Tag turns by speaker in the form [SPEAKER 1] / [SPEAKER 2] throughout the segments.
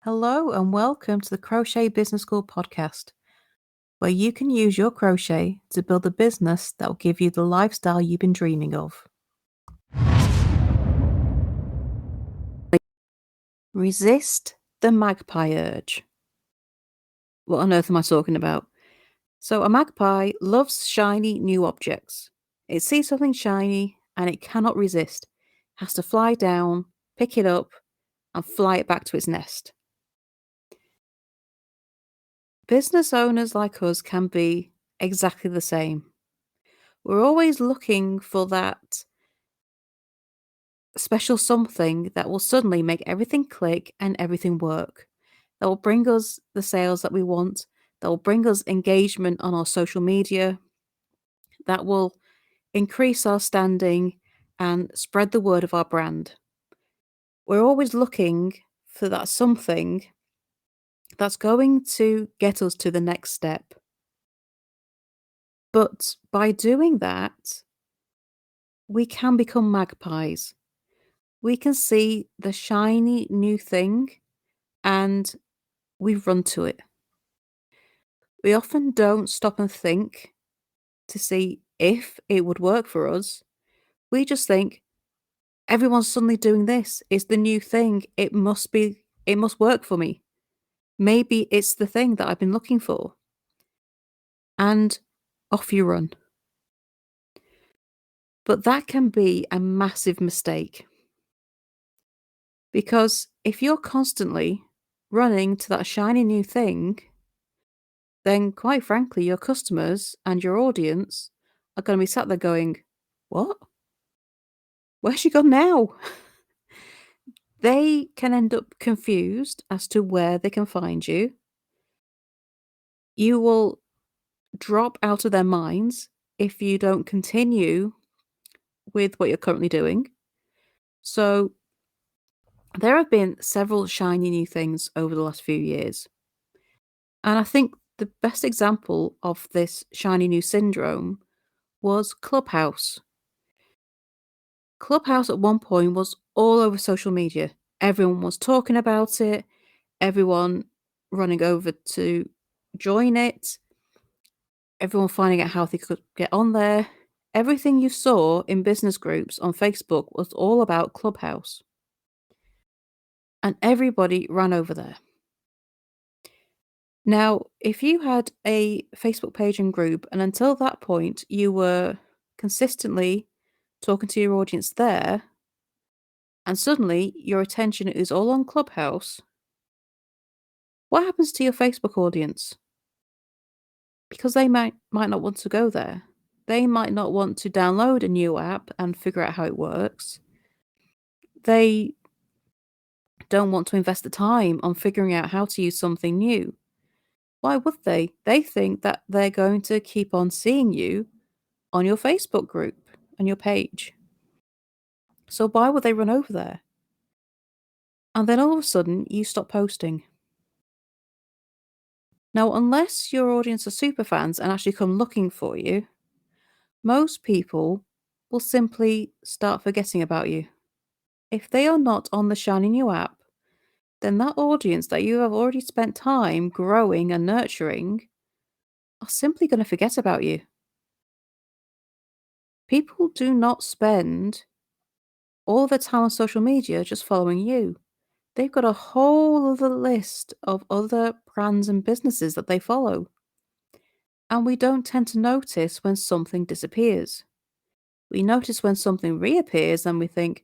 [SPEAKER 1] Hello and welcome to the Crochet Business School podcast, where you can use your crochet to build a business that will give you the lifestyle you've been dreaming of. Resist the magpie urge. What on earth am I talking about? So, a magpie loves shiny new objects. It sees something shiny and it cannot resist. It has to fly down, pick it up, and fly it back to its nest. Business owners like us can be exactly the same. We're always looking for that special something that will suddenly make everything click and everything work. That will bring us the sales that we want, that will bring us engagement on our social media, that will increase our standing and spread the word of our brand. We're always looking for that something that's going to get us to the next step. But by doing that, we can become magpies. We can see the shiny new thing and we run to it. We often don't stop and think to see if it would work for us. We just think everyone's suddenly doing this. It's the new thing. It must work for me. Maybe it's the thing that I've been looking for. And off you run. But that can be a massive mistake. Because if you're constantly running to that shiny new thing, then quite frankly, your customers and your audience are going to be sat there going, "What? Where's she gone now?" They can end up confused as to where they can find you. You will drop out of their minds if you don't continue with what you're currently doing. So, there have been several shiny new things over the last few years. And I think the best example of this shiny new syndrome was Clubhouse. Clubhouse at one point was all over social media. Everyone was talking about it, everyone running over to join it, everyone finding out how they could get on there. Everything you saw in business groups on Facebook was all about Clubhouse. And everybody ran over there. Now, if you had a Facebook page and group, and until that point you were consistently talking to your audience there, and suddenly your attention is all on Clubhouse, what happens to your Facebook audience? Because they might not want to go there. They might not want to download a new app and figure out how it works. They don't want to invest the time on figuring out how to use something new. Why would they? They think that they're going to keep on seeing you on your Facebook group and your page. So why would they run over there? And then all of a sudden, you stop posting. Now, unless your audience are super fans and actually come looking for you, most people will simply start forgetting about you. If they are not on the shiny new app, then that audience that you have already spent time growing and nurturing are simply going to forget about you. People do not spend all their time on social media just following you. They've got a whole other list of other brands and businesses that they follow. And we don't tend to notice when something disappears. We notice when something reappears and we think,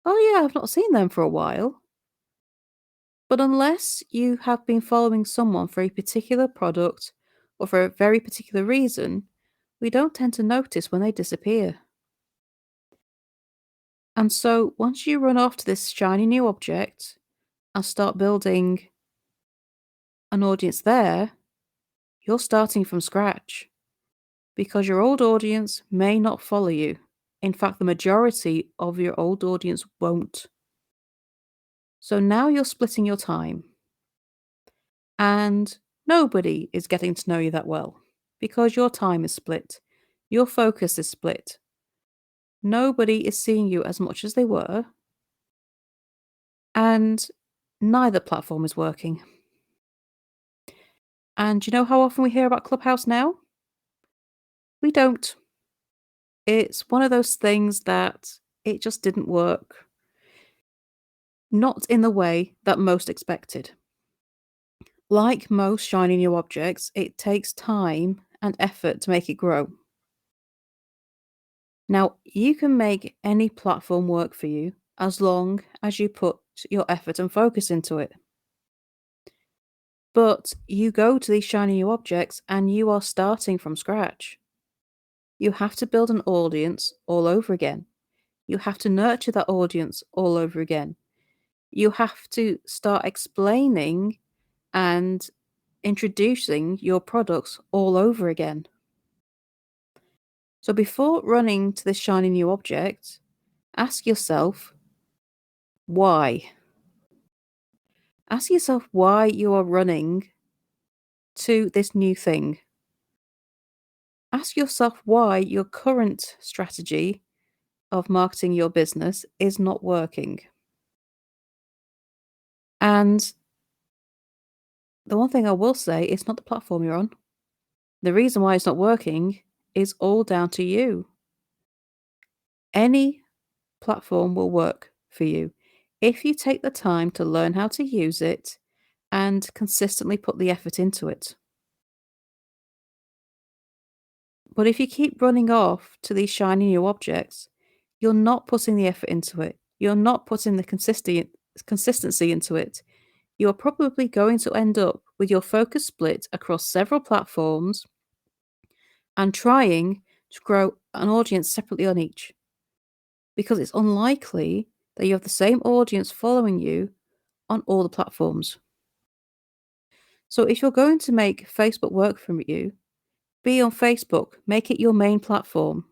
[SPEAKER 1] "Oh yeah, I've not seen them for a while." But unless you have been following someone for a particular product or for a very particular reason, we don't tend to notice when they disappear. And so once you run off to this shiny new object and start building an audience there, you're starting from scratch because your old audience may not follow you. In fact, the majority of your old audience won't. So now you're splitting your time. And nobody is getting to know you that well because your time is split. Your focus is split. Nobody is seeing you as much as they were. And neither platform is working. And you know how often we hear about Clubhouse now? We don't. It's one of those things that it just didn't work. Not in the way that most expected. Like most shiny new objects, it takes time and effort to make it grow. Now, you can make any platform work for you as long as you put your effort and focus into it. But you go to these shiny new objects and you are starting from scratch. You have to build an audience all over again. You have to nurture that audience all over again. You have to start explaining and introducing your products all over again. So before running to this shiny new object, ask yourself why. Ask yourself why you are running to this new thing. Ask yourself why your current strategy of marketing your business is not working. And the one thing I will say, it's not the platform you're on. The reason why it's not working is all down to you. Any platform will work for you if you take the time to learn how to use it and consistently put the effort into it. But if you keep running off to these shiny new objects, you're not putting the effort into it. You're not putting the consistency into it. You are probably going to end up with your focus split across several platforms and trying to grow an audience separately on each. Because it's unlikely that you have the same audience following you on all the platforms. So if you're going to make Facebook work for you, be on Facebook, make it your main platform.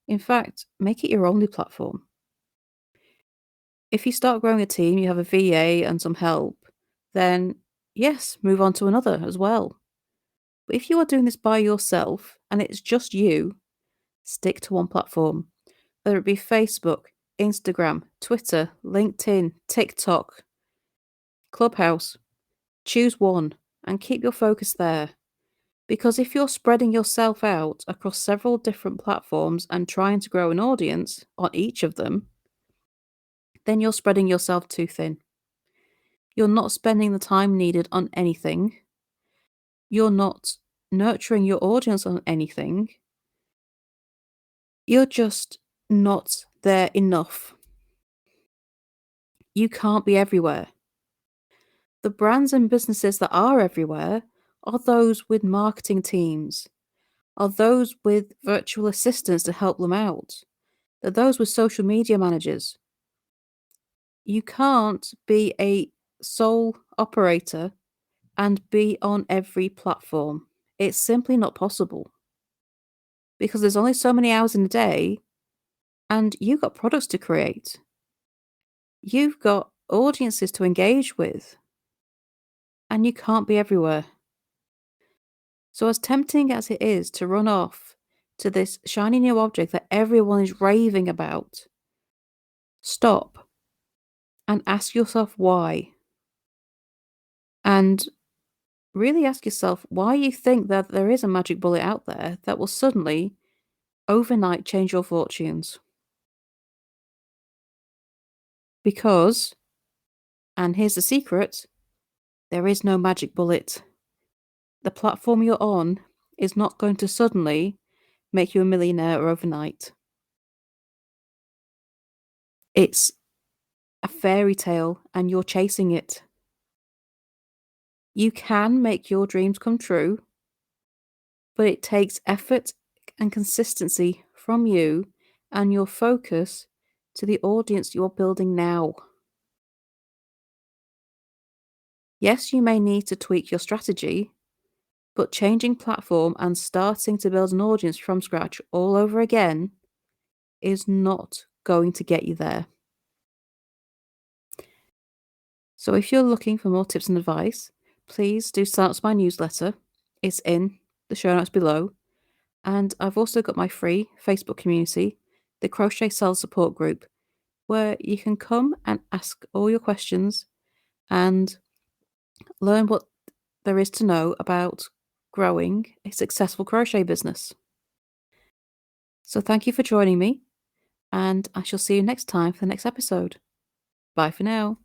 [SPEAKER 1] In fact, make it your only platform. If you start growing a team, you have a VA and some help, then yes, move on to another as well. But if you are doing this by yourself and it's just you, stick to one platform, whether it be Facebook, Instagram, Twitter, LinkedIn, TikTok, Clubhouse. Choose one and keep your focus there. Because if you're spreading yourself out across several different platforms and trying to grow an audience on each of them, then you're spreading yourself too thin. You're not spending the time needed on anything. You're not nurturing your audience on anything. You're just not there enough. You can't be everywhere. The brands and businesses that are everywhere are those with marketing teams, are those with virtual assistants to help them out. They're those with social media managers. You can't be a sole operator and be on every platform. It's simply not possible because there's only so many hours in a day and you've got products to create. You've got audiences to engage with and you can't be everywhere. So, as tempting as it is to run off to this shiny new object that everyone is raving about, stop and ask yourself why. And really ask yourself why you think that there is a magic bullet out there that will suddenly, overnight, change your fortunes. Because, and here's the secret, there is no magic bullet. The platform you're on is not going to suddenly make you a millionaire overnight. It's a fairy tale and you're chasing it. You can make your dreams come true, but it takes effort and consistency from you and your focus to the audience you're building now. Yes, you may need to tweak your strategy, but changing platform and starting to build an audience from scratch all over again is not going to get you there. So if you're looking for more tips and advice, please do sign up to my newsletter. It's in the show notes below. And I've also got my free Facebook community, the Crochet Sales Support Group, where you can come and ask all your questions and learn what there is to know about growing a successful crochet business. So thank you for joining me, and I shall see you next time for the next episode. Bye for now.